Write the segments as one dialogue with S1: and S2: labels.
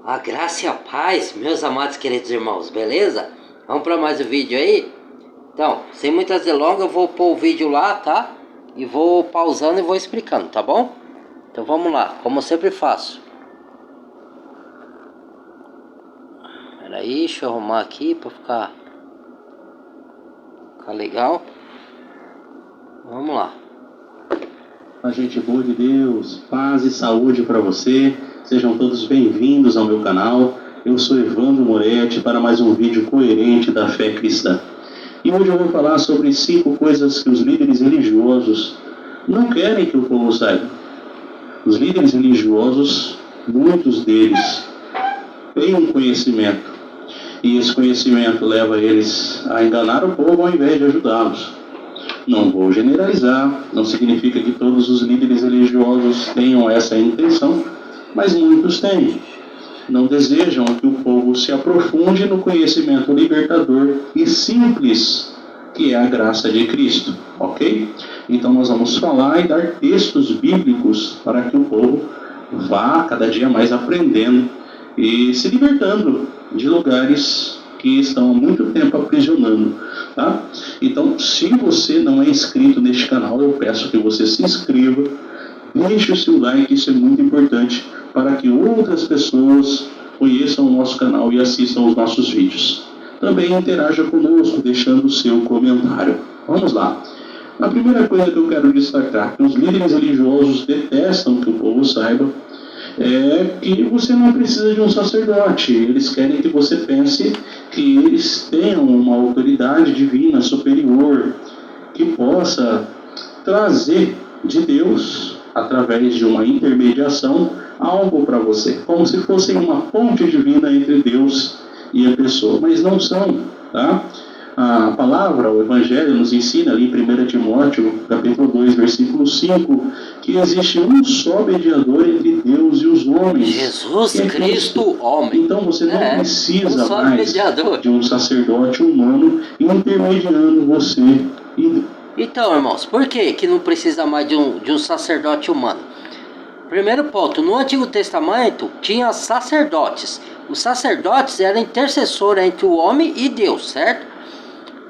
S1: A graça e a paz, meus amados queridos irmãos, beleza? Vamos para mais um vídeo aí? Então, sem muitas delongas, eu vou pôr o vídeo lá, tá? E vou pausando e vou explicando, tá bom? Então vamos lá, como eu sempre faço. Peraí, deixa eu arrumar aqui para ficar legal. Vamos lá.
S2: A gente boa de Deus, paz e saúde para você. Sejam todos bem-vindos ao meu canal. Eu sou Evandro Moretti para mais um vídeo coerente da fé cristã. E hoje eu vou falar sobre 5 coisas que os líderes religiosos não querem que o povo saiba. Os líderes religiosos, muitos deles, têm um conhecimento. E esse conhecimento leva eles a enganar o povo ao invés de ajudá-los. Não vou generalizar, não significa que todos os líderes religiosos tenham essa intenção, mas muitos têm. Não desejam que o povo se aprofunde no conhecimento libertador e simples que é a graça de Cristo, ok? Então nós vamos falar e dar textos bíblicos para que o povo vá cada dia mais aprendendo e se libertando de lugares que estão há muito tempo aprisionando, tá? Então, se você não é inscrito neste canal, eu peço que você se inscreva, deixe o seu like, isso é muito importante para que outras pessoas conheçam o nosso canal e assistam os nossos vídeos. Também interaja conosco, deixando o seu comentário. Vamos lá. A primeira coisa que eu quero destacar, que os líderes religiosos detestam que o povo saiba, é que você não precisa de um sacerdote. Eles querem que você pense que eles tenham uma autoridade divina superior que possa trazer de Deus, através de uma intermediação, algo para você, como se fossem uma ponte divina entre Deus e a pessoa, mas não são, tá? A palavra, o Evangelho nos ensina ali em 1 Timóteo, capítulo 2, versículo 5, que existe um só mediador entre Deus e os homens.
S1: Jesus Cristo, homem.
S2: Então você não precisa
S1: um
S2: mais de um sacerdote humano intermediando você.
S1: Então, irmãos, por que não precisa mais de um sacerdote humano? Primeiro ponto, no Antigo Testamento tinha sacerdotes. Os sacerdotes eram intercessores entre o homem e Deus, certo?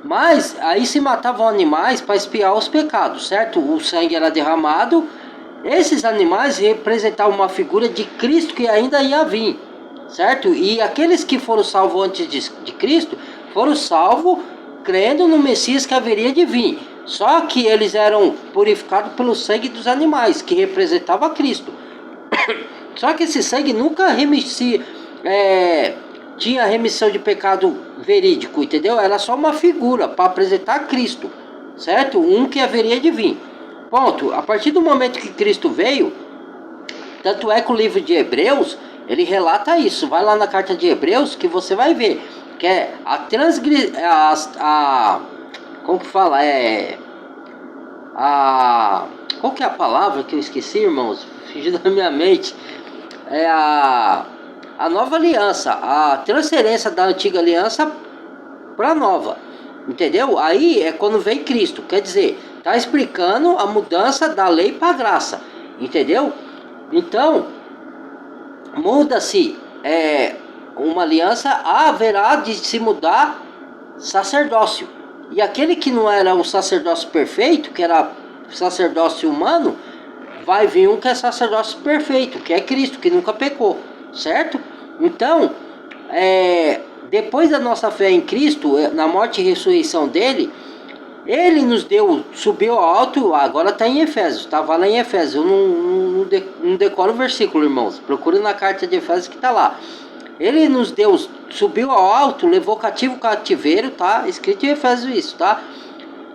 S1: Mas aí se matavam animais para expiar os pecados, certo? O sangue era derramado. Esses animais representavam uma figura de Cristo que ainda ia vir, certo? E aqueles que foram salvos antes de Cristo foram salvos crendo no Messias que haveria de vir. Só que eles eram purificados pelo sangue dos animais, que representava Cristo. Só que esse sangue nunca tinha remissão de pecado verídico, entendeu? Era só uma figura para apresentar Cristo, certo? Um que haveria de vir. Ponto. A partir do momento que Cristo veio, tanto é que o livro de Hebreus, ele relata isso. Vai lá na carta de Hebreus que você vai ver que é como que fala? Qual que é a palavra que eu esqueci, irmãos? Fugiu da minha mente. É a nova aliança, a transferência da antiga aliança para a nova, entendeu? Aí é quando vem Cristo, quer dizer, está explicando a mudança da lei para a graça, entendeu? Então, muda-se uma aliança, haverá de se mudar sacerdócio. E aquele que não era um sacerdócio perfeito, que era sacerdócio humano, vai vir um que é sacerdócio perfeito, que é Cristo, que nunca pecou, certo? Então, depois da nossa fé em Cristo, na morte e ressurreição dele, ele nos deu, subiu ao alto, agora está em Efésios, estava lá em Efésios, eu não decoro o versículo, irmãos, procure na carta de Efésios que está lá. Ele nos deu, subiu ao alto, levou cativo o cativeiro, tá? Escrito em Efésios isso, tá?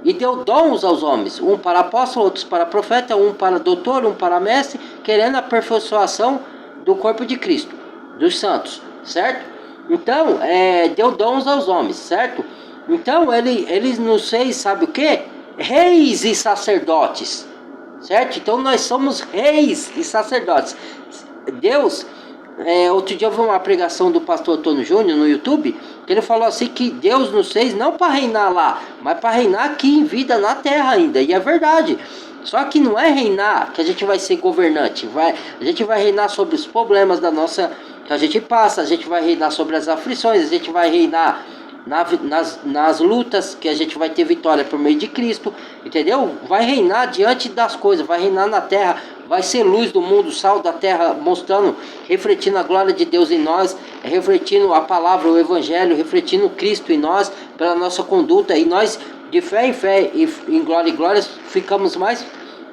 S1: E deu dons aos homens, um para apóstolo, outros para profeta, um para doutor, um para mestre, querendo a aperfeiçoação do corpo de Cristo, dos santos, certo? Então, deu dons aos homens, certo? Então, ele nos fez, sabe o que? Reis e sacerdotes, certo? Então, nós somos reis e sacerdotes. Deus, outro dia eu vi uma pregação do pastor Antônio Júnior no YouTube, que ele falou assim que Deus nos fez não para reinar lá, mas para reinar aqui em vida na terra ainda, e é verdade. Só que não é reinar que a gente vai ser governante, a gente vai reinar sobre os problemas da nossa que a gente passa, a gente vai reinar sobre as aflições, a gente vai reinar nas lutas, que a gente vai ter vitória por meio de Cristo, entendeu? Vai reinar diante das coisas, vai reinar na terra, vai ser luz do mundo, sal da terra, mostrando, refletindo a glória de Deus em nós, refletindo a palavra, o evangelho, refletindo Cristo em nós, pela nossa conduta, e nós, de fé em fé, e em glória em glória, ficamos mais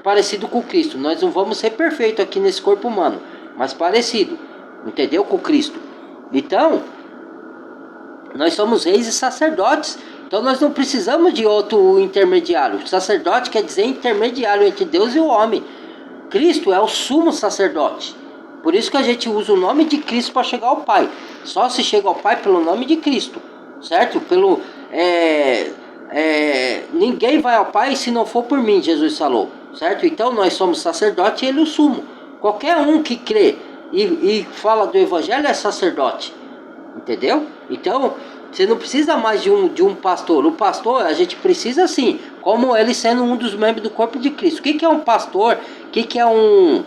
S1: parecido com Cristo. Nós não vamos ser perfeitos aqui nesse corpo humano, mas parecido, entendeu? Com Cristo. Então, nós somos reis e sacerdotes, então nós não precisamos de outro intermediário. Sacerdote quer dizer intermediário entre Deus e o homem. Cristo é o sumo sacerdote. Por isso que a gente usa o nome de Cristo para chegar ao Pai. Só se chega ao Pai pelo nome de Cristo, certo? Ninguém vai ao Pai se não for por mim, Jesus falou, certo? Então nós somos sacerdote e Ele o sumo. Qualquer um que crê e fala do Evangelho é sacerdote, entendeu? Então você não precisa mais de um pastor. O pastor a gente precisa sim, como ele sendo um dos membros do corpo de Cristo. O que é um pastor? O que é um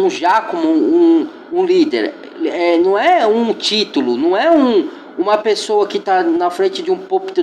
S1: diácono, um líder? Não é um título, não é uma pessoa que está na frente de um púlpito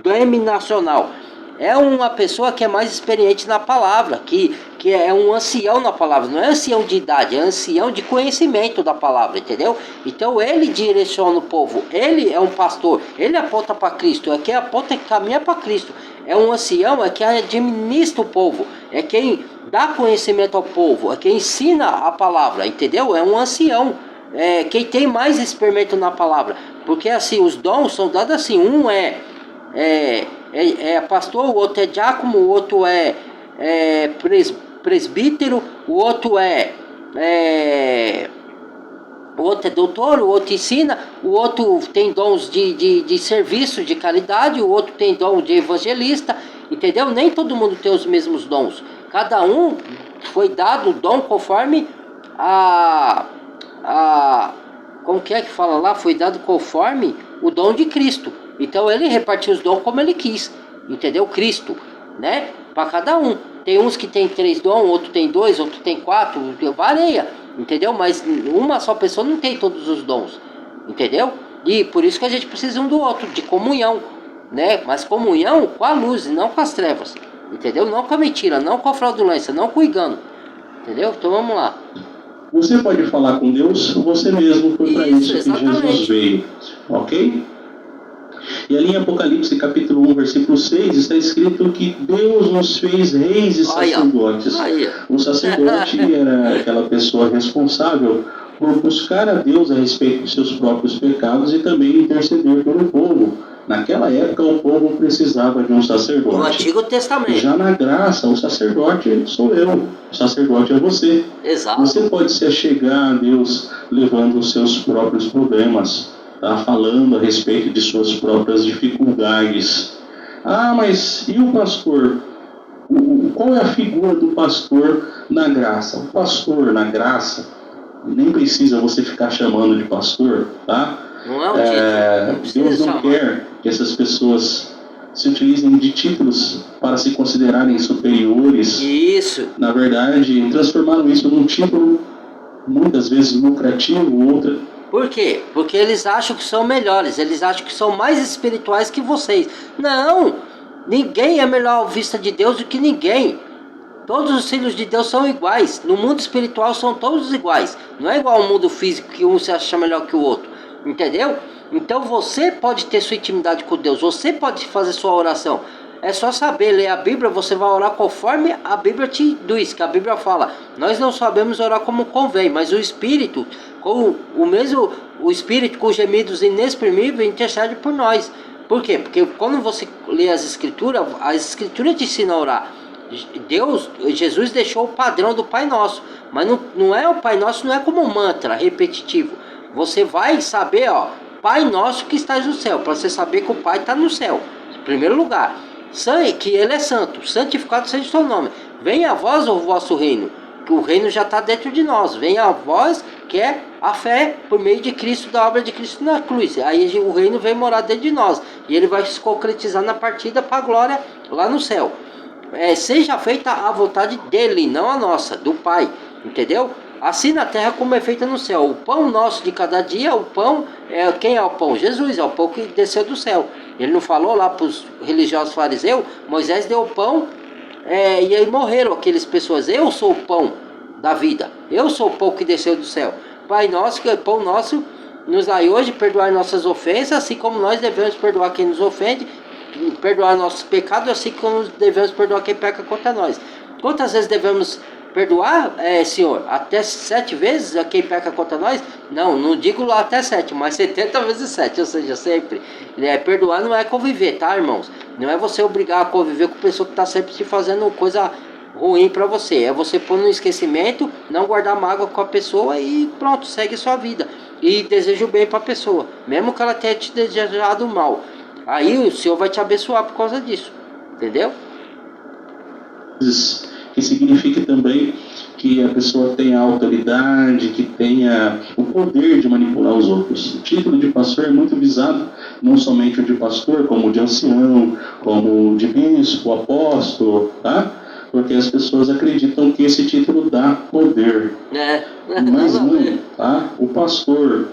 S1: denominacional. É uma pessoa que é mais experiente na palavra, que é um ancião na palavra. Não é ancião de idade, é ancião de conhecimento da palavra, entendeu? Então ele direciona o povo, ele é um pastor, ele aponta para Cristo, é quem aponta e caminha para Cristo. É um ancião, é quem administra o povo, é quem dá conhecimento ao povo, é quem ensina a palavra, entendeu? É um ancião, é quem tem mais experimento na palavra. Porque assim, os dons são dados assim, um é pastor, o outro é diácono, o outro é presbítero, o outro é doutor, o outro ensina, o outro tem dons de serviço, de caridade, o outro tem dom de evangelista, entendeu? Nem todo mundo tem os mesmos dons. Cada um foi dado o dom conforme como que fala lá? Foi dado conforme o dom de Cristo. Então ele repartiu os dons como ele quis, entendeu? Cristo, né? Para cada um. Tem uns que tem 3 dons, outro tem 2, outro tem 4, varia, entendeu? Mas uma só pessoa não tem todos os dons, entendeu? E por isso que a gente precisa um do outro, de comunhão, né? Mas comunhão com a luz e não com as trevas, entendeu? Não com a mentira, não com a fraudulência, não com o engano, entendeu? Então vamos lá.
S2: Você pode falar com Deus, você mesmo, foi para isso que Jesus veio, ok? E ali em Apocalipse capítulo 1, versículo 6, está escrito que Deus nos fez reis e sacerdotes. O sacerdote era aquela pessoa responsável por buscar a Deus a respeito de seus próprios pecados e também interceder pelo povo. Naquela época o povo precisava de um sacerdote.
S1: No Antigo Testamento.
S2: Já na graça, o sacerdote sou eu, o sacerdote é você.
S1: Exato.
S2: Você pode se achegar a Deus levando os seus próprios problemas, tá? Falando a respeito de suas próprias dificuldades. Ah, mas e o pastor? Qual é a figura do pastor na graça? O pastor na graça, nem precisa você ficar chamando de pastor, tá?
S1: Não é um título.
S2: Deus não quer que essas pessoas se utilizem de títulos para se considerarem superiores.
S1: Isso.
S2: Na verdade, transformaram isso num título muitas vezes lucrativo, outra.
S1: Por quê? Porque eles acham que são melhores, eles acham que são mais espirituais que vocês. Não! Ninguém é melhor à vista de Deus do que ninguém. Todos os filhos de Deus são iguais. No mundo espiritual são todos iguais. Não é igual ao mundo físico que um se acha melhor que o outro. Entendeu? Então você pode ter sua intimidade com Deus, você pode fazer sua oração. É só saber ler a Bíblia, você vai orar conforme a Bíblia te diz, que a Bíblia fala. Nós não sabemos orar como convém, mas o Espírito, o Espírito com gemidos inexprimíveis intercede por nós. Por quê? Porque quando você lê as Escrituras te ensinam a orar. Jesus deixou o padrão do Pai Nosso, mas não é o Pai Nosso, não é como um mantra repetitivo. Você vai saber, Pai Nosso que estás no céu, para você saber que o Pai está no céu, em primeiro lugar. Que Ele é santo, santificado seja o seu nome. Venha a vós o vosso reino, que o reino já está dentro de nós. Venha a vós, que é a fé por meio de Cristo, da obra de Cristo na cruz. Aí o reino vem morar dentro de nós, e ele vai se concretizar na partida para a glória lá no céu. Seja feita a vontade dele, não a nossa, do Pai, entendeu? assim na terra como é feita no céu. O pão nosso de cada dia, o pão, quem é o pão? Jesus, é o pão que desceu do céu. Ele não falou lá para os religiosos fariseus, Moisés deu o pão, e aí morreram aquelas pessoas. Eu sou o pão da vida, eu sou o pão que desceu do céu. Pai nosso, que é pão nosso, nos dai hoje, perdoai nossas ofensas, assim como nós devemos perdoar quem nos ofende, perdoar nossos pecados, assim como devemos perdoar quem peca contra nós. Quantas vezes devemos perdoar, Senhor? Até 7 vezes a quem peca contra nós? Não digo lá até 7, mas 70 vezes 7, ou seja, sempre. Perdoar não é conviver, tá, irmãos? Não é você obrigar a conviver com pessoa que está sempre te fazendo coisa ruim para você. É você pôr no esquecimento, não guardar mágoa com a pessoa e pronto, segue sua vida. E deseja o bem para a pessoa, mesmo que ela tenha te desejado mal. Aí o Senhor vai te abençoar por causa disso, entendeu?
S2: Que significa também que a pessoa tenha autoridade, que tenha o poder de manipular os outros. O título de pastor é muito visado, não somente o de pastor, como o de ancião, como o de bispo, apóstolo, tá? Porque as pessoas acreditam que esse título dá poder. Mas não, tá? O pastor,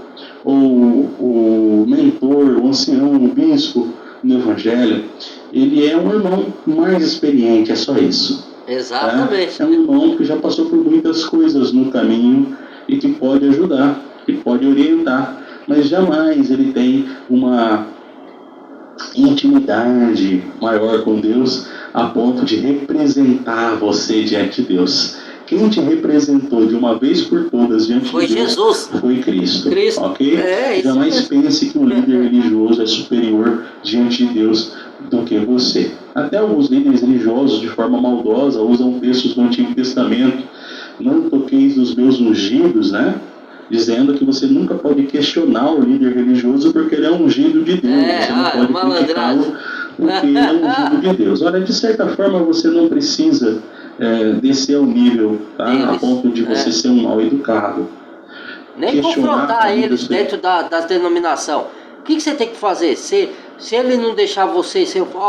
S2: o mentor, o ancião, o bispo no evangelho, ele é um irmão mais experiente, é só isso.
S1: Exatamente.
S2: É um irmão que já passou por muitas coisas no caminho e que pode ajudar, que pode orientar, mas jamais ele tem uma intimidade maior com Deus a ponto de representar você diante de Deus. Quem te representou de uma vez por todas diante de Deus
S1: Jesus.
S2: Foi Cristo. Ok?
S1: Isso
S2: Jamais
S1: mesmo.
S2: pense que um líder religioso é superior diante de Deus do que você. Até alguns líderes religiosos, de forma maldosa, usam textos do Antigo Testamento. Não toqueis os meus ungidos, né? Dizendo que você nunca pode questionar o líder religioso porque ele é ungido de Deus. Você não pode criticá-lo porque ele é ungido de Deus. Olha, de certa forma você não precisa descer ao nível, tá? A ponto de você ser um mal educado.
S1: Nem confrontar eles dentro da denominação. O que você tem que fazer? Se ele não deixar você,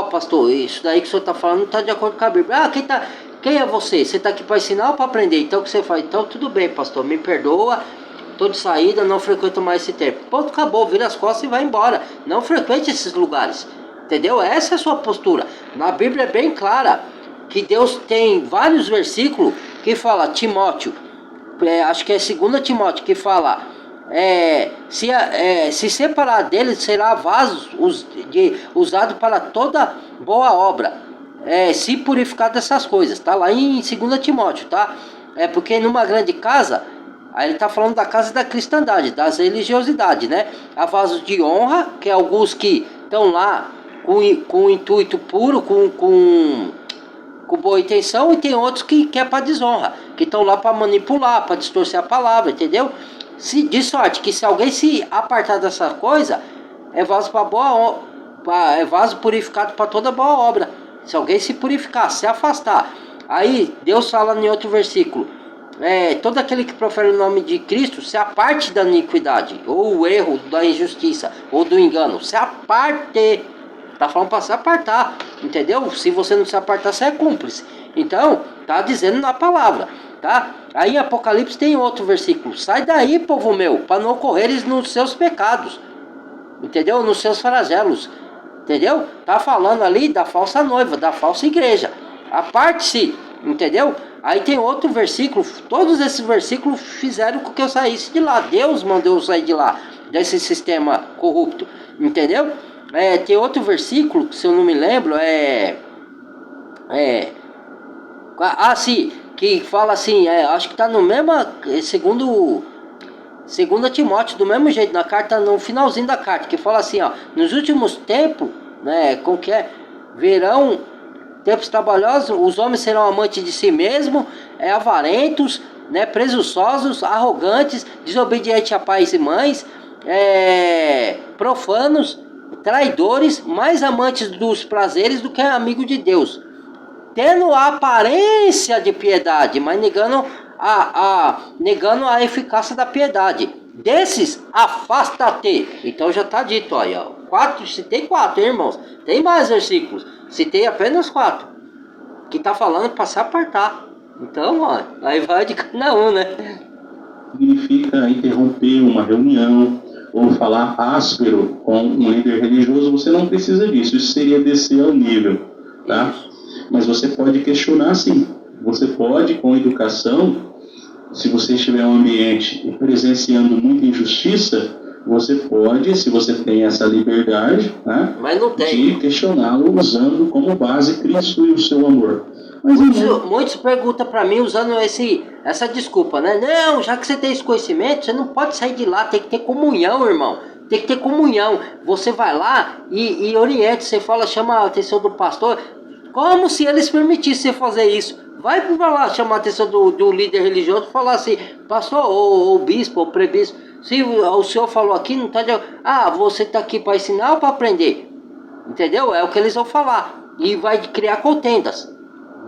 S1: pastor, isso daí que o senhor está falando não está de acordo com a Bíblia. Quem é você? Você está aqui para ensinar ou para aprender? Então o que você faz? Então tudo bem, pastor, me perdoa, estou de saída, não frequento mais esse tempo. Ponto, acabou, vira as costas e vai embora. Não frequente esses lugares, entendeu? Essa é a sua postura. Na Bíblia é bem clara que Deus tem vários versículos que fala, Timóteo, acho que é 2 Timóteo, que fala, se separar deles será vaso usado para toda boa obra, se purificar dessas coisas, tá lá em 2 Timóteo, tá? Porque numa grande casa, aí ele está falando da casa da cristandade, das religiosidades, né? Há vasos de honra, que é alguns que estão lá com intuito puro, com boa intenção, e tem outros que é para desonra, que estão lá para manipular, para distorcer a palavra, entendeu? De sorte que se alguém se apartar dessa coisa, é vaso é vaso purificado para toda boa obra. Se alguém se purificar, se afastar, aí Deus fala em outro versículo, todo aquele que profere o nome de Cristo se aparte da iniquidade, ou o erro, da injustiça, ou do engano, se aparte. Tá falando para se apartar, entendeu? Se você não se apartar, você é cúmplice. Então, tá dizendo na palavra, tá? Aí em Apocalipse tem outro versículo. Sai daí, povo meu, para não ocorreres nos seus pecados, entendeu? Nos seus flagelos, entendeu? Tá falando ali da falsa noiva, da falsa igreja. Aparte-se, entendeu? Aí tem outro versículo. Todos esses versículos fizeram com que eu saísse de lá. Deus mandou eu sair de lá, desse sistema corrupto, entendeu? Tem outro versículo, que se eu não me lembro, sim, que fala assim, acho que está no mesmo, segundo Timóteo, do mesmo jeito, na carta, no finalzinho da carta, que fala assim, nos últimos tempos, né, como que verão tempos trabalhosos, os homens serão amantes de si mesmos, avarentos, né, presunçosos, arrogantes, desobedientes a pais e mães, profanos, traidores, mais amantes dos prazeres do que amigos de Deus, tendo a aparência de piedade, mas negando a eficácia da piedade. Desses, afasta-te. Então já está dito, olha, citei 4, irmãos. Tem mais versículos, citei apenas 4, que está falando para se apartar. Então, ó, aí vai de cada um, né?
S2: significa interromper uma reunião ou falar áspero com um líder religioso. Você não precisa disso, isso seria descer ao nível, tá? Mas você pode questionar, sim. Você pode, com educação, se você estiver em um ambiente presenciando muita injustiça, você pode, se você tem essa liberdade, né,
S1: mas não tem.
S2: de questioná-lo usando como base Cristo e o seu amor. Mas
S1: muitos perguntam para mim usando essa desculpa, né? Não, já que você tem esse conhecimento, você não pode sair de lá, tem que ter comunhão, irmão. Tem que ter comunhão. Você vai lá e orienta, você fala, chama a atenção do pastor, como se eles permitissem você fazer isso. Vai para lá chamar a atenção do líder religioso e falar assim, pastor, ou bispo, ou prebispo, se o senhor falou aqui, não está de... você está aqui para ensinar ou para aprender? Entendeu? É o que eles vão falar. E vai criar contendas.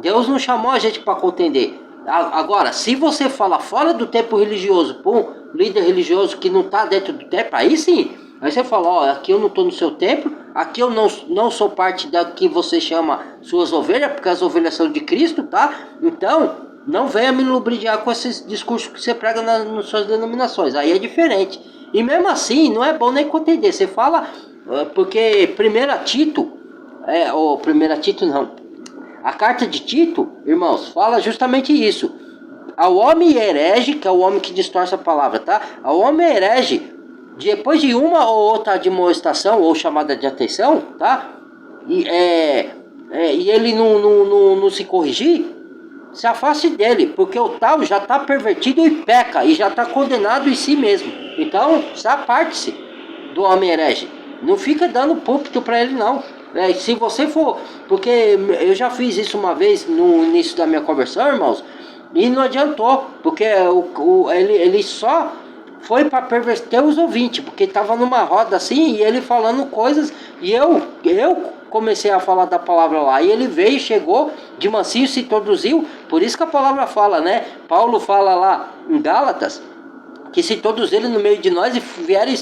S1: Deus não chamou a gente para contender. Agora, se você fala fora do tempo religioso, para um líder religioso que não está dentro do templo, aí sim. Aí você fala, aqui eu não estou no seu templo, aqui eu não sou parte da que você chama suas ovelhas, porque as ovelhas são de Cristo, tá? Então, não venha me lubrificar com esses discursos que você prega nas suas denominações. Aí é diferente. E mesmo assim, não é bom nem contender. Você fala, porque 1 Tito, ou 1 Tito não, a carta de Tito, irmãos, fala justamente isso. Ao homem herege, que é o homem que distorce a palavra, tá? Ao homem herege, depois de uma ou outra admoestação ou chamada de atenção, tá? E ele não se corrigir, se afaste dele, porque o tal já está pervertido e peca, e já está condenado em si mesmo. Então, se aparte-se do homem herege. Não fica dando púlpito para ele, não. Se você for... Porque eu já fiz isso uma vez no início da minha conversão, irmãos, e não adiantou, porque ele só foi para perverter os ouvintes, porque estava numa roda assim, e ele falando coisas, e eu comecei a falar da palavra lá, e ele veio, chegou, de mansinho se introduziu, por isso que a palavra fala, né? Paulo fala lá em Gálatas, que se todos eles no meio de nós vierem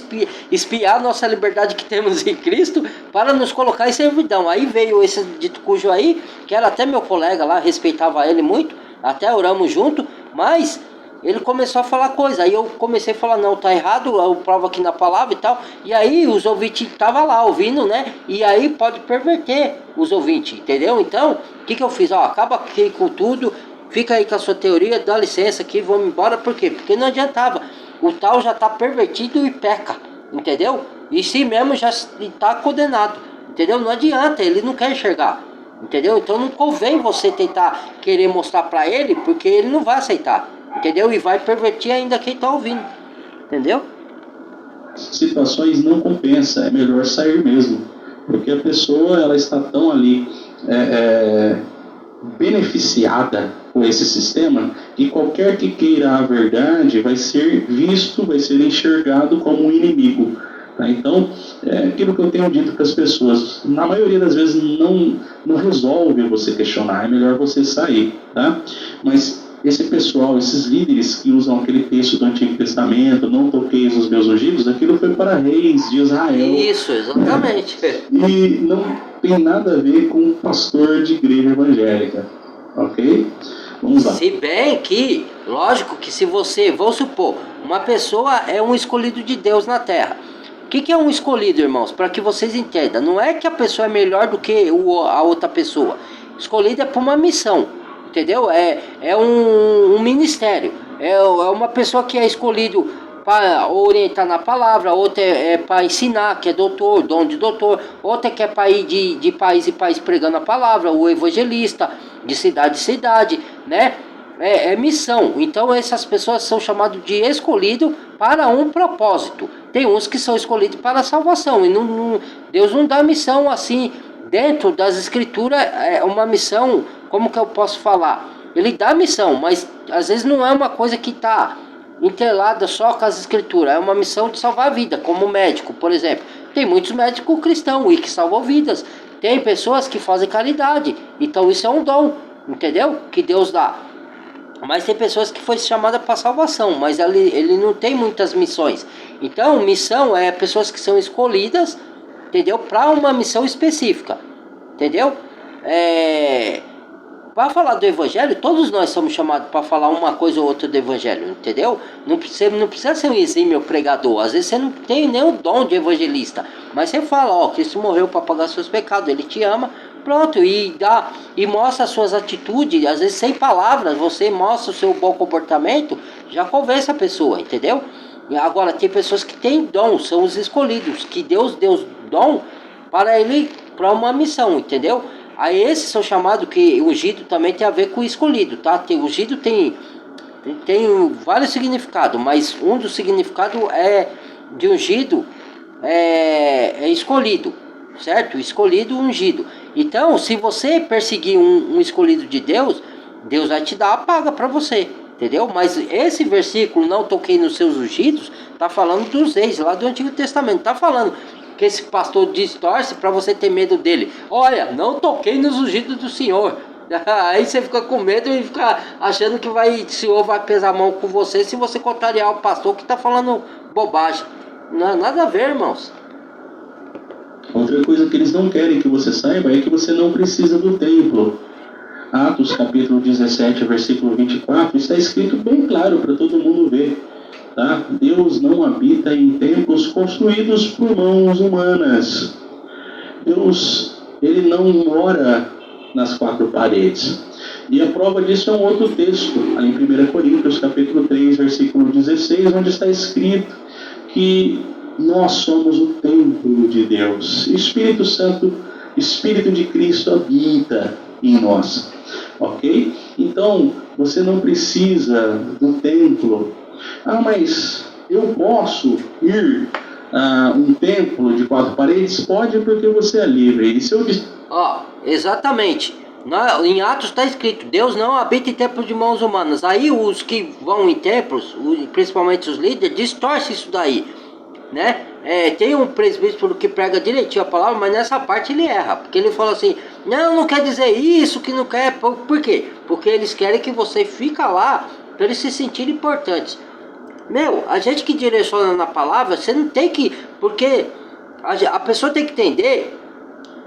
S1: espiar a nossa liberdade que temos em Cristo para nos colocar em servidão. Aí veio esse dito cujo aí, que era até meu colega lá, respeitava ele muito, até oramos junto, mas ele começou a falar coisa. Aí eu comecei a falar, não, tá errado, eu provo aqui na palavra e tal. E aí os ouvintes estavam lá ouvindo, né? E aí pode perverter os ouvintes, entendeu? Então, o que eu fiz? Acaba aqui com tudo. Fica aí com a sua teoria, dá licença aqui, vamos embora. Por quê? Porque não adiantava. O tal já está pervertido e peca, entendeu? E si mesmo já está condenado, entendeu? Não adianta, ele não quer enxergar, entendeu? Então não convém você tentar querer mostrar para ele, porque ele não vai aceitar, entendeu? E vai pervertir ainda quem está ouvindo, entendeu?
S2: Situações não compensa, é melhor sair mesmo. Porque a pessoa, ela está tão ali... beneficiada com esse sistema, e qualquer que queira a verdade vai ser visto, vai ser enxergado como um inimigo. Tá? Então, aquilo que eu tenho dito para as pessoas, na maioria das vezes não resolve você questionar, é melhor você sair. Tá? Mas esse pessoal, esses líderes que usam aquele texto do Antigo Testamento, não toqueis os meus ungidos, aquilo foi para reis de Israel.
S1: Isso, exatamente.
S2: E não tem nada a ver com pastor de igreja evangélica, ok? Vamos lá.
S1: Se bem que, lógico que se você, vamos supor, uma pessoa é um escolhido de Deus na terra. O que é um escolhido, irmãos? Para que vocês entendam, não é que a pessoa é melhor do que a outra pessoa. Escolhido é para uma missão, entendeu? É um ministério, é uma pessoa que é escolhido para orientar na palavra, outra é para ensinar, que é doutor, dom de doutor, outra que é para ir de país em país pregando a palavra, o evangelista, de cidade em cidade, né? É missão. Então essas pessoas são chamadas de escolhido para um propósito. Tem uns que são escolhidos para a salvação, e Deus não dá missão assim, dentro das escrituras, é uma missão, como que eu posso falar? Ele dá missão, mas às vezes não é uma coisa que está entrelada só com as escrituras, é uma missão de salvar a vida, como médico, por exemplo. Tem muitos médicos cristãos e que salvam vidas. Tem pessoas que fazem caridade, então isso é um dom, entendeu? Que Deus dá. Mas tem pessoas que foi chamada para salvação, mas ele não tem muitas missões. Então, missão é pessoas que são escolhidas, entendeu? Para uma missão específica, entendeu? para falar do evangelho, todos nós somos chamados para falar uma coisa ou outra do evangelho, entendeu? Não precisa ser um exímio pregador. Às vezes você não tem nem o dom de evangelista, mas você fala, ó, Cristo morreu para pagar seus pecados, Ele te ama, pronto, e mostra as suas atitudes, às vezes sem palavras, você mostra o seu bom comportamento, já convence a pessoa, entendeu? E agora, tem pessoas que têm dom, são os escolhidos, que Deus deu dom para uma missão, entendeu? Aí esses são chamados, que ungido também tem a ver com escolhido, tá? Ungido tem vários significados, mas um dos significados de ungido é escolhido, certo? Escolhido, ungido. Então, se você perseguir um escolhido de Deus, Deus vai te dar a paga para você, entendeu? Mas esse versículo, não toquei nos seus ungidos, tá falando dos reis lá do Antigo Testamento, tá falando que esse pastor distorce para você ter medo dele. Olha, não toquei nos ungidos do Senhor. Aí você fica com medo e fica achando que o Senhor vai pesar a mão com você se você contrariar o pastor que está falando bobagem. Não, nada a ver, irmãos.
S2: Outra coisa que eles não querem que você saiba é que você não precisa do templo. Atos capítulo 17, versículo 24, está escrito bem claro para todo mundo ver. Tá? Deus não habita em templos construídos por mãos humanas. Deus, Ele não mora nas quatro paredes. E a prova disso é um outro texto, ali em 1 Coríntios, capítulo 3, versículo 16, onde está escrito que nós somos o templo de Deus. Espírito Santo, Espírito de Cristo habita em nós. Ok? Então, você não precisa do templo. Ah, mas eu posso ir a um templo de quatro paredes? Pode, porque você é livre. E se eu...
S1: Exatamente. Em Atos está escrito, Deus não habita em templos de mãos humanas. Aí os que vão em templos, principalmente os líderes, distorcem isso daí, né? Tem um presbítero que prega direitinho a palavra, mas nessa parte ele erra, porque ele fala assim, não quer dizer isso, que não quer. Por quê? Porque eles querem que você fica lá para eles se sentirem importantes. A gente que direciona na palavra, você não tem que... Porque a pessoa tem que entender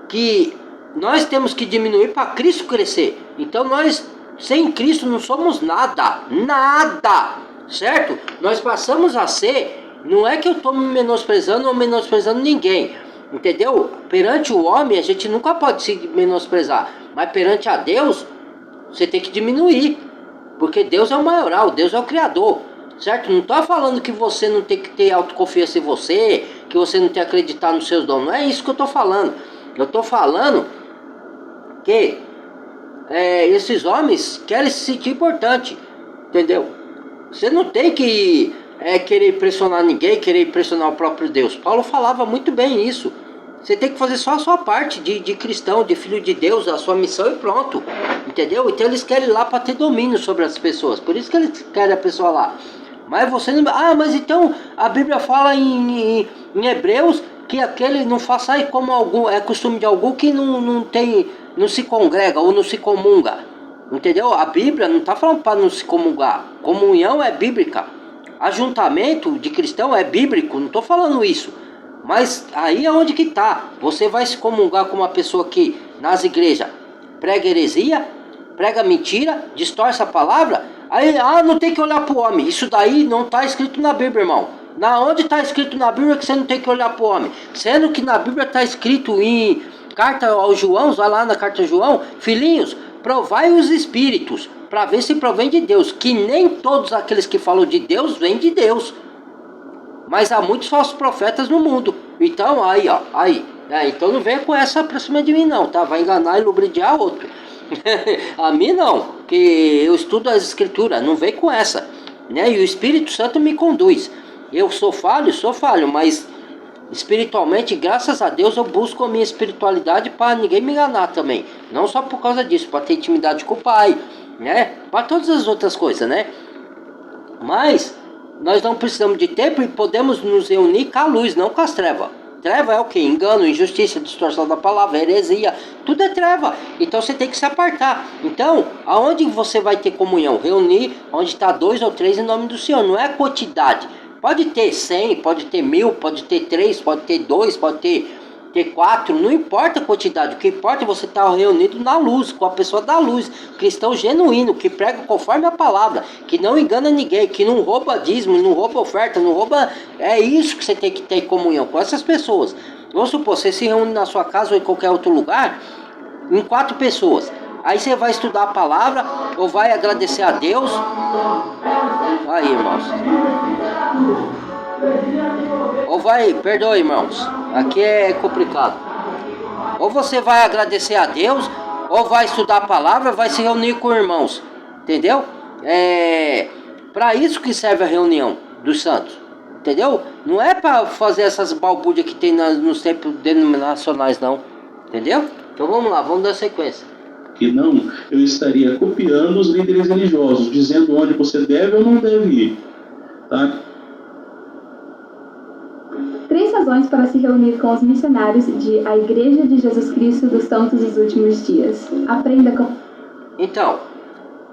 S1: que nós temos que diminuir para Cristo crescer. Então nós, sem Cristo, não somos nada. Nada! Certo? Nós passamos a ser... Não é que eu estou me menosprezando ou menosprezando ninguém. Entendeu? Perante o homem, a gente nunca pode se menosprezar. Mas perante a Deus, você tem que diminuir. Porque Deus é o maioral, Deus é o Criador. Certo? Não estou falando que você não tem que ter autoconfiança em você, que você não tem que acreditar nos seus dons. Não é isso que eu estou falando. Eu estou falando que esses homens querem se sentir importante. Entendeu? Você não tem que querer impressionar ninguém, querer impressionar o próprio Deus. Paulo falava muito bem isso. Você tem que fazer só a sua parte de cristão, de filho de Deus, a sua missão e pronto. Entendeu? Então eles querem ir lá para ter domínio sobre as pessoas. Por isso que eles querem a pessoa lá. Mas você não... mas então a Bíblia fala em Hebreus que aquele não faça aí como algum... É costume de algum que não se congrega ou não se comunga. Entendeu? A Bíblia não está falando para não se comungar. Comunhão é bíblica. Ajuntamento de cristão é bíblico. Não estou falando isso. Mas aí é onde que está. Você vai se comungar com uma pessoa que nas igrejas prega heresia, prega mentira, distorce a palavra. Aí, não tem que olhar para o homem. Isso daí não está escrito na Bíblia, irmão. Onde está escrito na Bíblia que você não tem que olhar para o homem? Sendo que na Bíblia está escrito em carta aos João, vai lá na carta a João, filhinhos, provai os espíritos, para ver se provém de Deus. Que nem todos aqueles que falam de Deus vêm de Deus. Mas há muitos falsos profetas no mundo. Então, então não venha com essa pra cima de mim não, tá? Vai enganar e lubridiar outro. A mim não, que eu estudo as escrituras, não vem com essa, né? E o Espírito Santo me conduz. Eu sou falho, mas espiritualmente, graças a Deus, eu busco a minha espiritualidade para ninguém me enganar também. Não só por causa disso, para ter intimidade com o Pai, né? Para todas as outras coisas, né? Mas nós não precisamos de tempo e podemos nos reunir com a luz, não com as trevas. Treva é o que? Engano, injustiça, distorção da palavra, heresia, tudo é treva. Então você tem que se apartar. Então, aonde você vai ter comunhão? Reunir onde está 2 ou 3 em nome do Senhor, não é quantidade. Pode ter 100, pode ter 1000, pode ter 3, pode ter 2, pode ter ter 4, não importa a quantidade, o que importa é você estar reunido na luz, com a pessoa da luz, cristão genuíno, que prega conforme a palavra, que não engana ninguém, que não rouba dízimo, não rouba oferta, não rouba... É isso que você tem que ter comunhão com essas pessoas. Vamos supor, você se reúne na sua casa ou em qualquer outro lugar, em 4 pessoas. Aí você vai estudar a palavra, ou vai agradecer a Deus. Aí, irmãos. Ou vai, perdoe, irmãos, aqui é complicado. Ou você vai agradecer a Deus, ou vai estudar a palavra, vai se reunir com irmãos. Entendeu? Para isso que serve a reunião dos santos. Entendeu? Não é para fazer essas balbúrdias que tem nos templos denominacionais, não. Entendeu? Então vamos lá, vamos dar sequência.
S2: Que não, eu estaria copiando os líderes religiosos, dizendo onde você deve ou não deve ir. Tá?
S3: 3 razões para se reunir com os missionários de A Igreja de Jesus Cristo dos Santos dos Últimos Dias. Aprenda com...
S1: Então,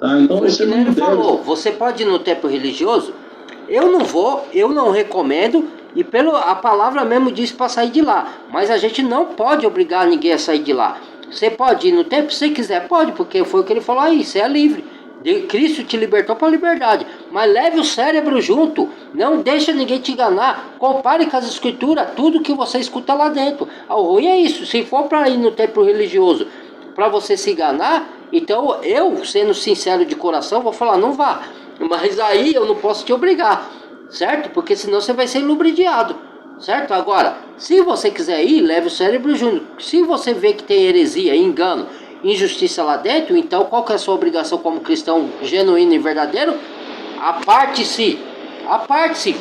S2: Então você
S1: não deve... falou, você pode ir no templo religioso. Eu não vou, eu não recomendo, e a palavra mesmo diz para sair de lá. Mas a gente não pode obrigar ninguém a sair de lá. Você pode ir no templo, se quiser, pode, porque foi o que ele falou aí, você é livre. Cristo te libertou para a liberdade. Mas leve o cérebro junto. Não deixa ninguém te enganar. Compare com as escrituras, tudo que você escuta lá dentro. O ruim é isso. Se for para ir no templo religioso para você se enganar, então eu, sendo sincero de coração, vou falar, não vá. Mas aí eu não posso te obrigar, certo? Porque senão você vai ser lubridiado, certo? Agora, se você quiser ir, leve o cérebro junto. Se você vê que tem heresia, engano, injustiça lá dentro, então qual que é a sua obrigação como cristão genuíno e verdadeiro? Aparte-se,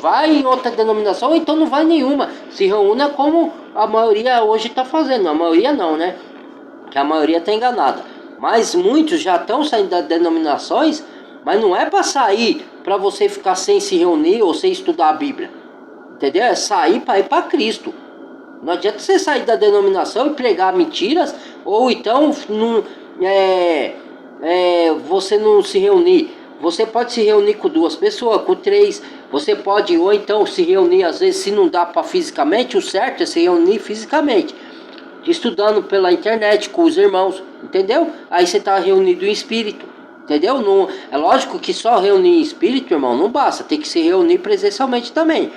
S1: vai em outra denominação ou então não vai nenhuma, se reúna como a maioria hoje está fazendo. A maioria não, né? Que a maioria está enganada, mas muitos já estão saindo das denominações, mas não é para sair para você ficar sem se reunir ou sem estudar a Bíblia, entendeu? É sair para ir para Cristo. Não adianta você sair da denominação e pregar mentiras, ou então você não se reunir. Você pode se reunir com 2 pessoas, com 3. Você pode, ou então se reunir, às vezes, se não dá para fisicamente, o certo é se reunir fisicamente. Estudando pela internet com os irmãos, entendeu? Aí você está reunido em espírito, entendeu? Não, é lógico que só reunir em espírito, irmão, não basta. Tem que se reunir presencialmente também.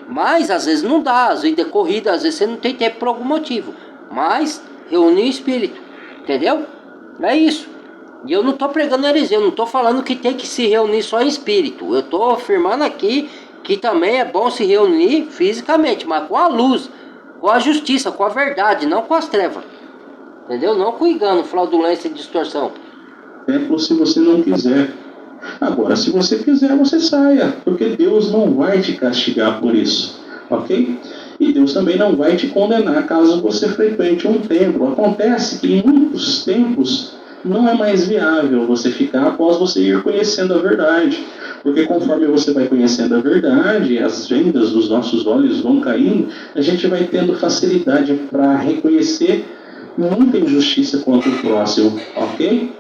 S1: Mas às vezes não dá, às vezes é corrida, às vezes você não tem tempo por algum motivo. Mas reunir o espírito, entendeu? É isso. E eu não estou pregando heresia, eu não estou falando que tem que se reunir só em espírito. Eu estou afirmando aqui que também é bom se reunir fisicamente, mas com a luz, com a justiça, com a verdade, não com as trevas. Entendeu? Não com engano, fraudulência e distorção.
S2: Templo se você não quiser. Agora, se você quiser, você saia, porque Deus não vai te castigar por isso, ok? E Deus também não vai te condenar caso você frequente um templo. Acontece que em muitos templos não é mais viável você ficar após você ir conhecendo a verdade, porque conforme você vai conhecendo a verdade, as vendas dos nossos olhos vão caindo, a gente vai tendo facilidade para reconhecer muita injustiça contra o próximo, ok?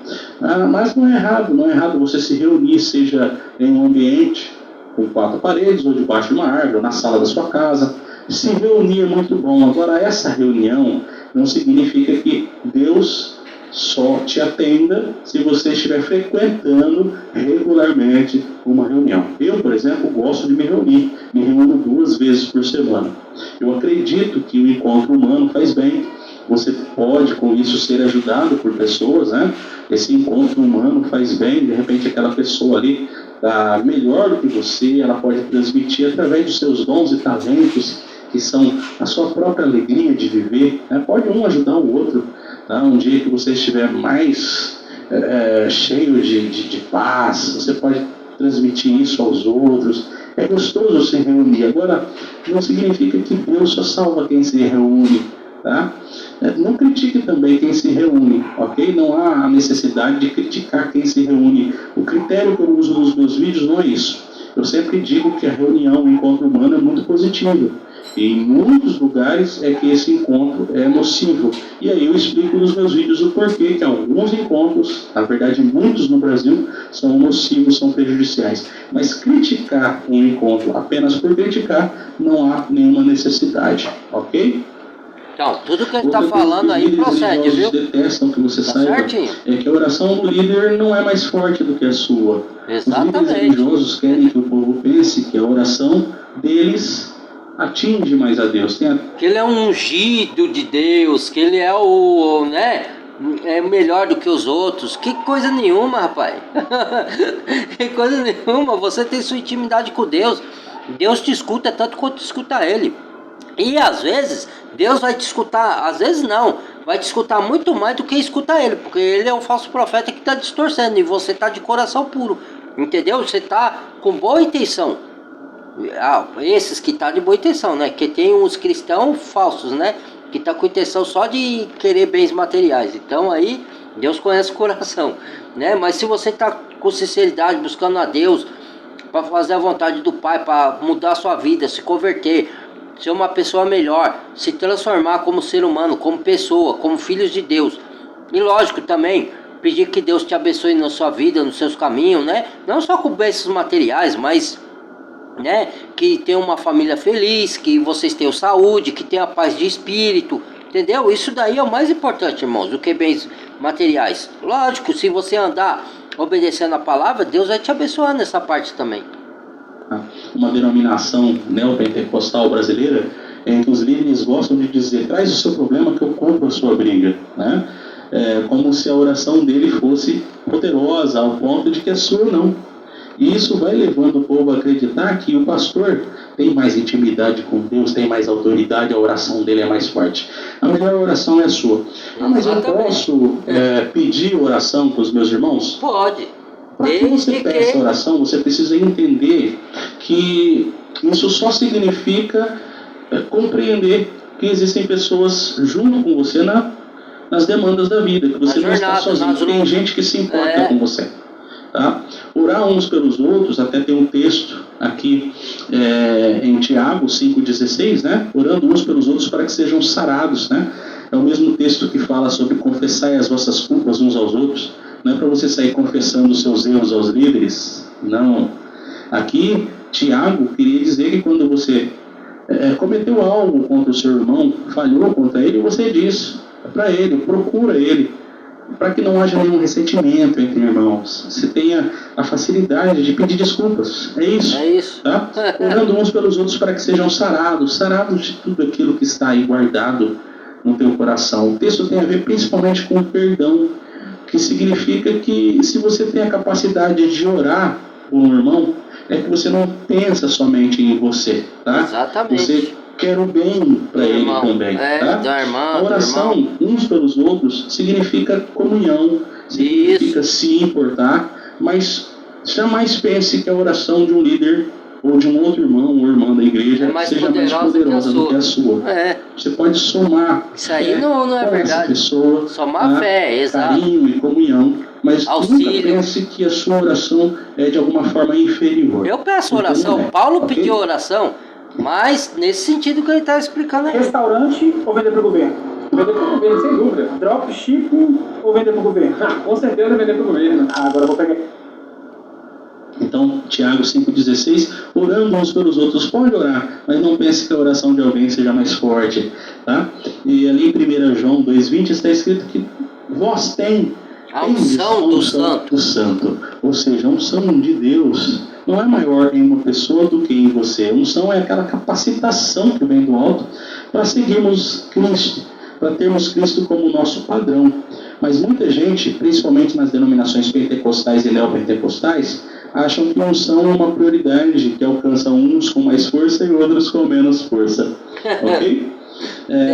S2: Mas não é errado você se reunir, seja em um ambiente com 4 paredes, ou debaixo de uma árvore, ou na sala da sua casa. Se reunir é muito bom. Agora, essa reunião não significa que Deus só te atenda se você estiver frequentando regularmente uma reunião. Eu, por exemplo, gosto de me reúno 2 vezes por semana. Eu acredito que o encontro humano faz bem. Você pode, com isso, ser ajudado por pessoas, né? Esse encontro humano faz bem. De repente, aquela pessoa ali está melhor do que você, ela pode transmitir através dos seus dons e talentos, que são a sua própria alegria de viver, né? Pode um ajudar o outro, tá? Um dia que você estiver mais cheio de paz, você pode transmitir isso aos outros. É gostoso se reunir. Agora, não significa que Deus só salva quem se reúne, tá? Não critique também quem se reúne, ok? Não há a necessidade de criticar quem se reúne. O critério que eu uso nos meus vídeos não é isso. Eu sempre digo que a reunião, o encontro humano é muito positivo. E em muitos lugares é que esse encontro é nocivo. E aí eu explico nos meus vídeos o porquê que alguns encontros, na verdade muitos no Brasil, são nocivos, são prejudiciais. Mas criticar um encontro apenas por criticar, não há nenhuma necessidade, ok?
S1: Então, tudo que ele
S2: Outra
S1: está
S2: coisa
S1: falando
S2: que os
S1: aí
S2: líderes
S1: procede,
S2: religiosos
S1: viu?
S2: detestam que você
S1: Tá
S2: saiba
S1: certinho.
S2: é que a oração do líder não é mais forte do que a sua. Os líderes
S1: Exatamente.
S2: religiosos querem que o povo pense que a oração deles atinge mais a Deus.
S1: Que ele é um ungido de Deus, que ele é o, né, é melhor do que os outros. Que coisa nenhuma, rapaz. Que coisa nenhuma. Você tem sua intimidade com Deus. Deus te escuta tanto quanto escuta ele. E às vezes Deus vai te escutar, às vezes não, vai te escutar muito mais do que escuta ele, porque ele é um falso profeta que está distorcendo e você está de coração puro, entendeu? Você está com boa intenção. Esses que tá de boa intenção, né? Que tem uns cristãos falsos, né? Que tá com intenção só de querer bens materiais. Então aí Deus conhece o coração, né? Mas se você tá com sinceridade buscando a Deus para fazer a vontade do Pai, para mudar a sua vida, se converter, ser uma pessoa melhor, se transformar como ser humano, como pessoa, como filhos de Deus. E lógico também pedir que Deus te abençoe na sua vida, nos seus caminhos, né? Não só com bênçãos materiais, mas né, que tenha uma família feliz, que vocês tenham saúde, que tenha paz de espírito, entendeu? Isso daí é o mais importante, irmãos, do que bens materiais. Lógico, se você andar obedecendo a palavra, Deus vai te abençoar nessa parte também.
S2: Uma denominação neopentecostal brasileira em que os líderes gostam de dizer: traz o seu problema que eu compro a sua briga, né? Como se a oração dele fosse poderosa ao ponto de que a sua não. E isso vai levando o povo a acreditar que o pastor tem mais intimidade com Deus, tem mais autoridade, a oração dele é mais forte. A melhor oração é a sua. Mas eu posso pedir oração para os meus irmãos?
S1: Pode.
S2: Para que você peça oração, você precisa entender que isso só significa compreender que existem pessoas junto com você nas demandas da vida, que você não está sozinho. Tem gente que se importa com você. Tá? Orar uns pelos outros, até tem um texto aqui em Tiago 5,16, né? Orando uns pelos outros para que sejam sarados, né? É o mesmo texto que fala sobre confessai as vossas culpas uns aos outros. Não é para você sair confessando os seus erros aos líderes, não. Aqui, Tiago queria dizer que quando você cometeu algo contra o seu irmão, falhou contra ele, você diz para ele, procura ele, para que não haja nenhum ressentimento entre irmãos. Você tenha a facilidade de pedir desculpas. É isso.
S1: É isso.
S2: Tá? Orando uns pelos outros para que sejam sarados de tudo aquilo que está aí guardado no teu coração. O texto tem a ver principalmente com o perdão, que significa que se você tem a capacidade de orar por um irmão, é que você não pensa somente em você. Tá?
S1: Exatamente.
S2: Você quer o bem para ele também. Tá? A oração uns pelos outros significa comunhão, significa se importar, mas jamais pense que a oração de um líder ou de um outro irmão ou irmã da igreja seja mais poderosa do que a sua. Você pode somar
S1: isso aí não é verdade.
S2: Essa pessoa,
S1: somar fé, exato.
S2: Carinho e comunhão, mas
S1: auxílio.
S2: Nunca pense que a sua oração é de alguma forma inferior.
S1: Eu peço oração, Paulo pediu oração, mas nesse sentido que ele está explicando aí.
S4: Restaurante ou vender para o governo? Vender para o governo, sem dúvida. Dropshipping ou vender para o governo? Com certeza vender para o governo. Agora eu vou pegar.
S2: Então, Tiago 5,16, orando uns pelos outros, pode orar, mas não pense que a oração de alguém seja mais forte. Tá? E ali em 1 João 2,20 está escrito que vós tem a unção do santo. Ou seja, a unção de Deus não é maior em uma pessoa do que em você. A unção é aquela capacitação que vem do alto para seguirmos Cristo, para termos Cristo como nosso padrão. Mas muita gente, principalmente nas denominações pentecostais e neopentecostais, acham que a unção é uma prioridade que alcança uns com mais força e outros com menos força. Ok?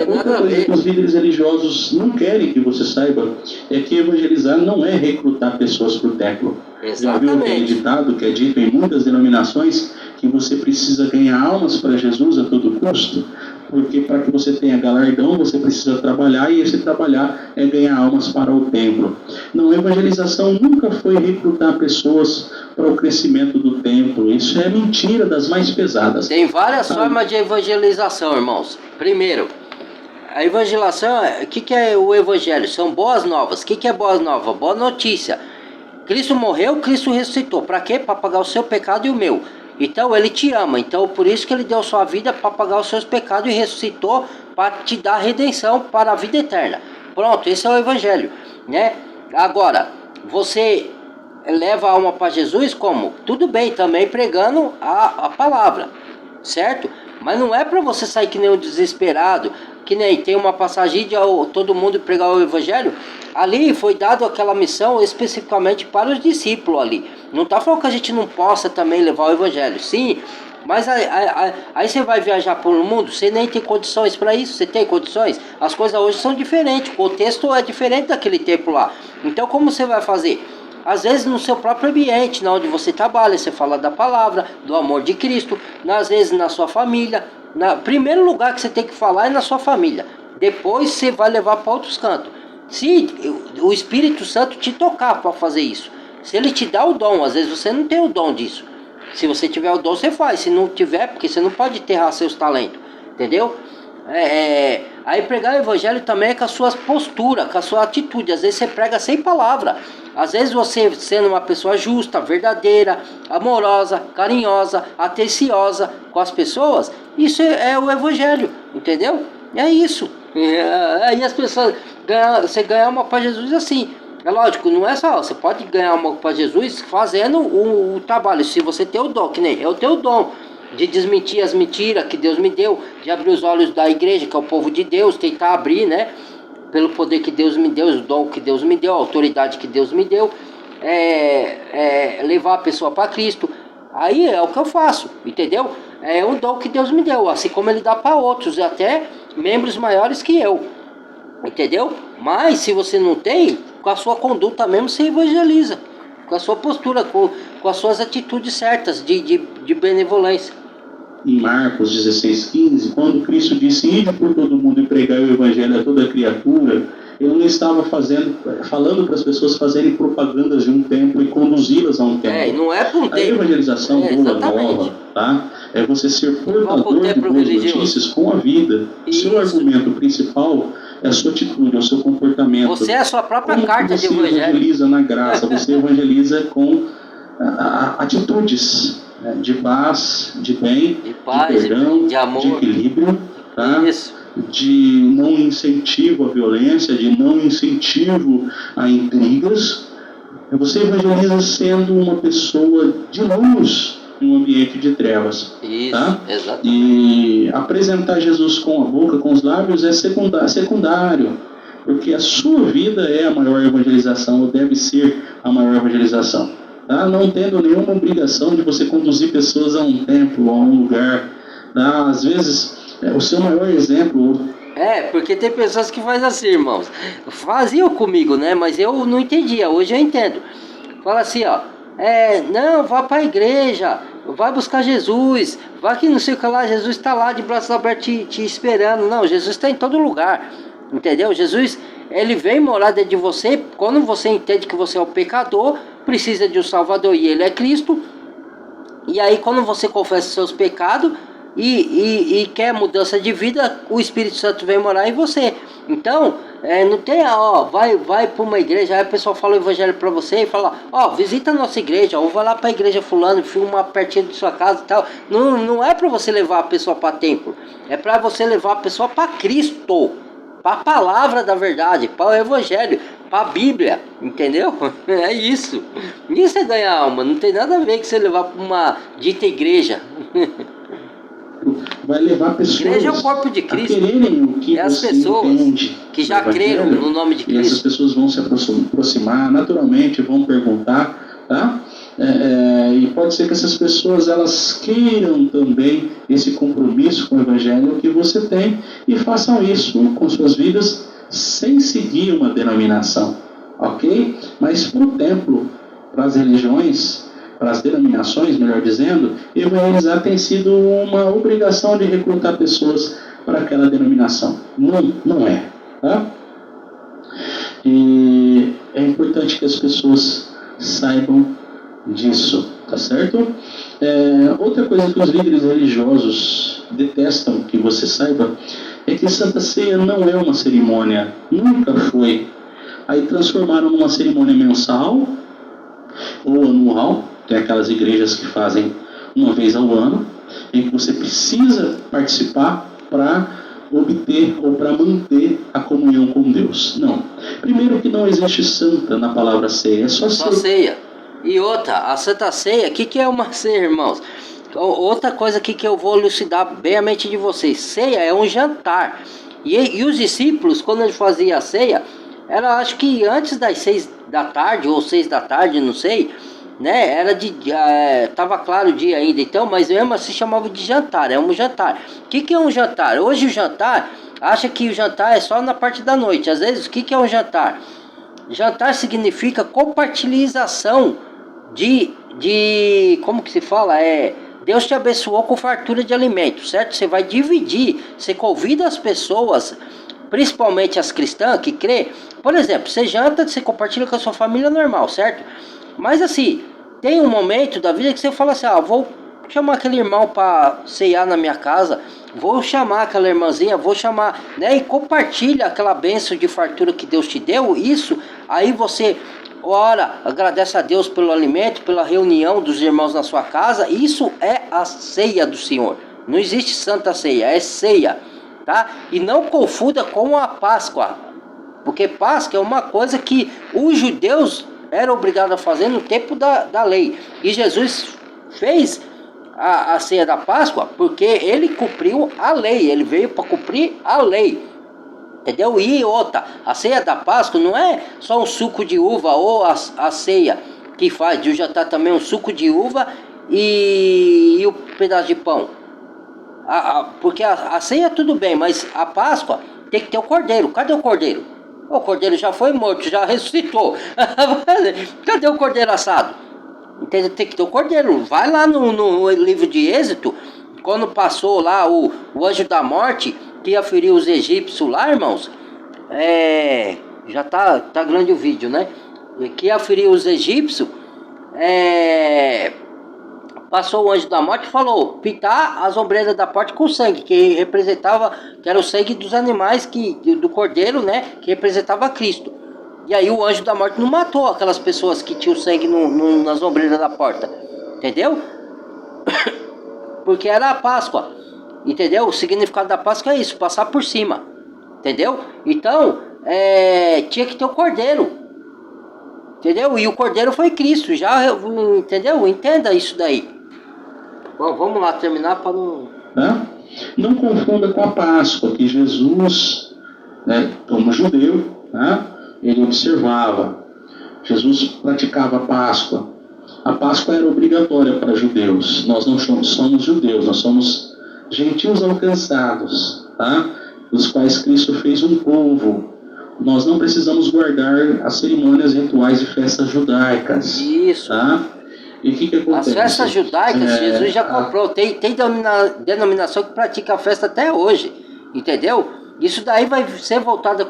S2: Outra coisa que os líderes religiosos não querem que você saiba é que evangelizar não é recrutar pessoas para o templo. Já viu aquele ditado que é dito em muitas denominações que você precisa ganhar almas para Jesus a todo custo? Porque para que você tenha galardão, você precisa trabalhar, e esse trabalhar é ganhar almas para o templo. Não, a evangelização nunca foi recrutar pessoas para o crescimento do templo. Isso é mentira das mais pesadas.
S1: Tem várias formas de evangelização, irmãos. Primeiro, a evangelização, o que é o evangelho? São boas novas. O que é boas novas? Boa notícia. Cristo morreu, Cristo ressuscitou. Para quê? Para pagar o seu pecado e o meu. Então ele te ama. Então por isso que ele deu sua vida para pagar os seus pecados e ressuscitou para te dar redenção para a vida eterna. Pronto, esse é o evangelho, né? Agora, você leva a alma para Jesus como? Tudo bem, também pregando a palavra, certo? Mas não é para você sair que nem um desesperado, que nem tem uma passagem de todo mundo pregar o evangelho. Ali foi dado aquela missão especificamente para os discípulos ali. Não está falando que a gente não possa também levar o evangelho, sim, mas aí você vai viajar pelo mundo, você nem tem condições para isso. Você tem condições? As coisas hoje são diferentes, o contexto é diferente daquele tempo lá. Então como você vai fazer? Às vezes no seu próprio ambiente, onde você trabalha, você fala da palavra, do amor de Cristo. Às vezes na sua família. Primeiro lugar que você tem que falar é na sua família. Depois você vai levar para outros cantos. Se o Espírito Santo te tocar para fazer isso, se ele te dá o dom, às vezes você não tem o dom disso. Se você tiver o dom, você faz. Se não tiver, porque você não pode enterrar seus talentos. Entendeu? Aí pregar o evangelho também é com as suas posturas, com a sua atitude. Às vezes você prega sem palavra. Às vezes você sendo uma pessoa justa, verdadeira, amorosa, carinhosa, atenciosa com as pessoas, isso é o evangelho, entendeu? É isso. Aí as pessoas você ganhar uma para Jesus assim. É lógico, não é só, você pode ganhar uma para Jesus fazendo o trabalho, se você tem o dom, que nem eu tenho o dom de desmentir as mentiras que Deus me deu, de abrir os olhos da igreja, que é o povo de Deus, tentar abrir, né? Pelo poder que Deus me deu, o dom que Deus me deu, a autoridade que Deus me deu, levar a pessoa para Cristo. Aí é o que eu faço, entendeu? É um dom que Deus me deu, assim como Ele dá para outros, até membros maiores que eu, entendeu? Mas se você não tem, com a sua conduta mesmo você evangeliza, com a sua postura, com as suas atitudes certas de benevolência.
S2: Em Marcos 16:15, quando Cristo disse: ide por todo mundo e pregai o evangelho a toda criatura, ele não estava falando para as pessoas fazerem propagandas de um templo e conduzi-las a um templo.
S1: Não é para um templo.
S2: A evangelização boa nova, tá? É você ser portador de boas notícias com a vida. O seu argumento principal é a sua atitude, é o seu comportamento.
S1: Você é a sua própria
S2: como
S1: carta de evangelho.
S2: Você evangeliza na graça, você evangeliza com atitudes de paz, de bem, de perdão,
S1: de amor,
S2: de equilíbrio, tá?
S1: Isso.
S2: De não incentivo à violência, de não incentivo a intrigas. Você evangeliza sendo uma pessoa de luz em um ambiente de trevas.
S1: Isso,
S2: tá?
S1: exatamente.
S2: E apresentar Jesus com a boca, com os lábios é secundário, porque a sua vida é a maior evangelização, ou deve ser a maior evangelização. Tá? Não tendo nenhuma obrigação de você conduzir pessoas a um templo, a um lugar. Tá? Às vezes, o seu maior exemplo...
S1: porque tem pessoas que fazem assim, irmãos. Faziam comigo, né? Mas eu não entendia, hoje eu entendo. Fala assim, ó. Não, vá para a igreja, vai buscar Jesus, vai que não sei o que lá, Jesus está lá de braços abertos te esperando. Não, Jesus está em todo lugar, entendeu? Jesus, ele vem morar dentro de você quando você entende que você é o pecador, precisa de um Salvador e ele é Cristo. E aí quando você confessa seus pecados e quer mudança de vida, o Espírito Santo vem morar em você. Então, não tem, vai para uma igreja, aí a pessoa fala o evangelho para você e fala, visita a nossa igreja, ou vai lá para a igreja fulano, filma pertinho de sua casa e tal. Não é para você levar a pessoa para templo, é para você levar a pessoa para Cristo, para a palavra da verdade, para o evangelho, para a Bíblia, entendeu? É isso. Isso é ganhar alma, não tem nada a ver com você levar para uma dita igreja.
S2: Vai levar pessoas
S1: igreja é o corpo de Cristo.
S2: A quererem o que
S1: as
S2: você
S1: pessoas
S2: entende
S1: que já creram no nome de
S2: e
S1: Cristo.
S2: essas pessoas vão se aproximar, naturalmente vão perguntar, tá? E pode ser que essas pessoas elas queiram também esse compromisso com o evangelho que você tem e façam isso com suas vidas sem seguir uma denominação, ok? Mas para o templo, para as religiões, para as denominações, melhor dizendo, evangelizar tem sido uma obrigação de recrutar pessoas para aquela denominação. Não é. Tá? E é importante que as pessoas saibam disso, tá certo? Outra coisa que os líderes religiosos detestam que você saiba é que Santa Ceia não é uma cerimônia, nunca foi. Aí transformaram numa cerimônia mensal ou anual. Tem aquelas igrejas que fazem uma vez ao ano, em que você precisa participar para obter ou para manter a comunhão com Deus. Não. Primeiro que não existe santa na palavra ceia, é só
S1: ceia. E outra, a Santa Ceia, o que é uma ceia, irmãos? Outra coisa aqui que eu vou elucidar bem a mente de vocês. Ceia é um jantar. E os discípulos, quando eles faziam a ceia, era acho que antes das 6 da tarde, ou 6 da tarde, não sei, né? Era tava claro o dia ainda, então, mas mesmo assim chamava de jantar, é um jantar. O que é um jantar? Hoje o jantar, acha que o jantar é só na parte da noite. Às vezes, o que é um jantar? Jantar significa compartilhização de como que se fala? Deus te abençoou com fartura de alimento, certo? Você vai dividir, você convida as pessoas, principalmente as cristãs que crê. Por exemplo, você janta, você compartilha com a sua família normal, certo? Mas assim, tem um momento da vida que você fala assim, vou chamar aquele irmão para ceiar na minha casa, vou chamar aquela irmãzinha, vou chamar, né? E compartilha aquela bênção de fartura que Deus te deu, isso, aí você ora, agradece a Deus pelo alimento, pela reunião dos irmãos na sua casa. Isso é a ceia do Senhor. Não existe Santa Ceia, é ceia, tá? E não confunda com a Páscoa, porque Páscoa é uma coisa que os judeus eram obrigados a fazer no tempo da lei. E Jesus fez a ceia da Páscoa porque ele cumpriu a lei, ele veio para cumprir a lei. Entendeu? E outra, a ceia da Páscoa não é só um suco de uva ou a ceia que faz de jantar também um suco de uva e um pedaço de pão. Porque a ceia tudo bem, mas a Páscoa tem que ter o cordeiro. Cadê o cordeiro? O cordeiro já foi morto, já ressuscitou. Cadê o cordeiro assado? Entendeu? Tem que ter o cordeiro. Vai lá no livro de Êxodo, quando passou lá o anjo da morte que ia ferir os egípcios lá, irmãos, já tá grande o vídeo, né? Que ia ferir os egípcios, passou o anjo da morte e falou, pintar as ombreiras da porta com sangue, que era o sangue dos animais, do cordeiro, né? Que representava Cristo. E aí o anjo da morte não matou aquelas pessoas que tinham sangue nas ombreiras da porta, entendeu? Porque era a Páscoa. Entendeu? O significado da Páscoa é isso, passar por cima. Entendeu? Então, tinha que ter o cordeiro. Entendeu? E o cordeiro foi Cristo. Já, entendeu? Entenda isso daí. Bom, vamos lá terminar para não...
S2: Não confunda com a Páscoa, que Jesus, como judeu, ele observava. Jesus praticava a Páscoa. A Páscoa era obrigatória para judeus. Nós não somos judeus, nós somos gentios alcançados, dos quais Cristo fez um povo. Nós não precisamos guardar as cerimônias rituais e festas judaicas.
S1: Isso.
S2: E o que acontece?
S1: As festas judaicas, Jesus já comprou. Tem denominação que pratica a festa até hoje. Entendeu? Isso daí vai ser voltado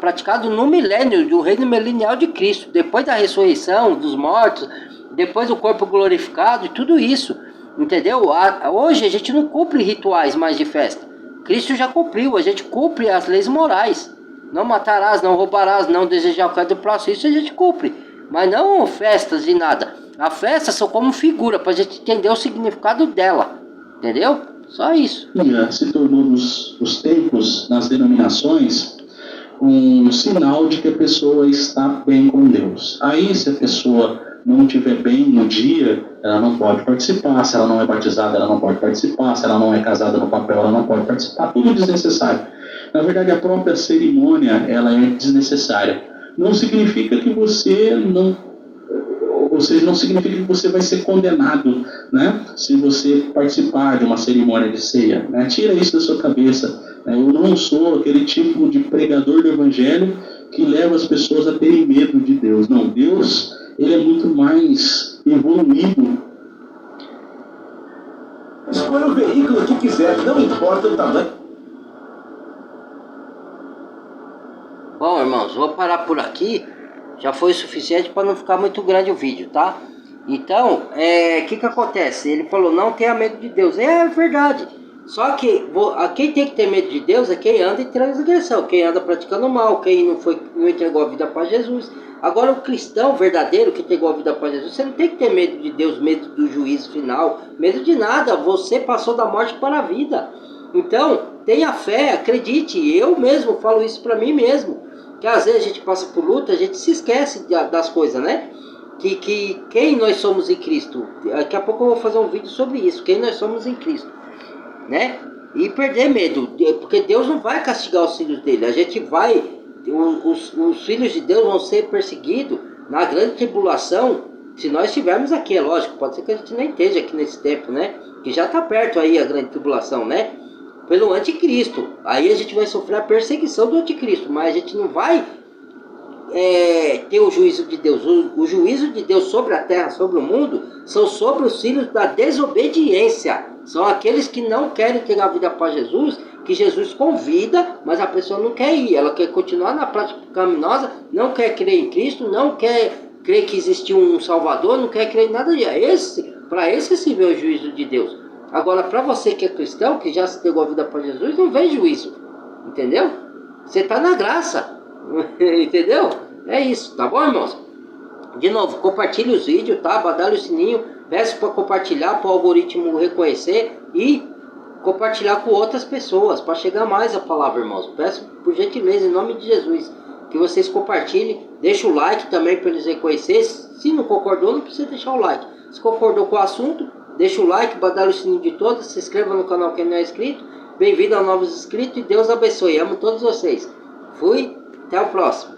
S1: praticado no milênio, do reino milenial de Cristo. Depois da ressurreição dos mortos, depois do corpo glorificado e tudo isso. Entendeu? Hoje a gente não cumpre rituais mais de festa. Cristo já cumpriu, a gente cumpre as leis morais. Não matarás, não roubarás, não desejar o que é do próximo, isso a gente cumpre. Mas não festas de nada. As festas são como figura, para a gente entender o significado dela. Entendeu? Só isso.
S2: Se tornou nos tempos, nas denominações, um sinal de que a pessoa está bem com Deus. Aí se a pessoa não estiver bem no dia, ela não pode participar. Se ela não é batizada, ela não pode participar. Se ela não é casada no papel, ela não pode participar. Tudo desnecessário. Na verdade, a própria cerimônia, ela é desnecessária. Não significa que você não... Ou seja, não significa que você vai ser condenado, né? Se você participar de uma cerimônia de ceia, né? Tira isso da sua cabeça. Eu não sou aquele tipo de pregador do evangelho que leva as pessoas a terem medo de Deus. Não, Deus... ele é muito mais evoluído.
S5: Escolha o veículo que quiser, não importa o tamanho.
S1: Bom, irmãos, vou parar por aqui. Já foi suficiente para não ficar muito grande o vídeo, tá? Então, o que acontece? Ele falou, não tenha medo de Deus. É verdade. Só que quem tem que ter medo de Deus é quem anda em transgressão, quem anda praticando mal, quem não entregou a vida para Jesus. Agora o cristão verdadeiro que entregou a vida para Jesus, você não tem que ter medo de Deus, medo do juízo final, medo de nada. Você passou da morte para a vida. Então, tenha fé, acredite. Eu mesmo falo isso para mim mesmo. Que às vezes a gente passa por luta, a gente se esquece das coisas, né? Que quem nós somos em Cristo. Daqui a pouco eu vou fazer um vídeo sobre isso. Quem nós somos em Cristo, né? E perder medo, porque Deus não vai castigar os filhos dele. A gente vai, os filhos de Deus vão ser perseguidos na grande tribulação. Se nós estivermos aqui, é lógico, pode ser que a gente nem esteja aqui nesse tempo, né? Que já está perto aí a grande tribulação, né? Pelo anticristo. Aí a gente vai sofrer a perseguição do anticristo, mas a gente não vai ter o juízo de Deus. O juízo de Deus sobre a terra, sobre o mundo, são sobre os filhos da desobediência. São aqueles que não querem ter a vida para Jesus, que Jesus convida, mas a pessoa não quer ir. Ela quer continuar na prática pecaminosa, não quer crer em Cristo, não quer crer que existiu um Salvador, não quer crer em nada disso. Para esse se vê o juízo de Deus. Agora, para você que é cristão, que já se entregou a vida para Jesus, não vem juízo. Entendeu? Você está na graça. Entendeu? É isso, tá bom, irmãos? De novo, compartilhe os vídeos, tá? Badale o sininho, peço para compartilhar, para o algoritmo reconhecer e compartilhar com outras pessoas, para chegar mais a palavra, irmãos. Peço por gentileza, em nome de Jesus, que vocês compartilhem, deixa o like também para eles reconhecerem. Se não concordou, não precisa deixar o like. Se concordou com o assunto, deixa o like, badale o sininho de todos, se inscreva no canal quem não é inscrito. Bem-vindo a novos inscritos e Deus abençoe. Amo todos vocês. Fui, até o próximo.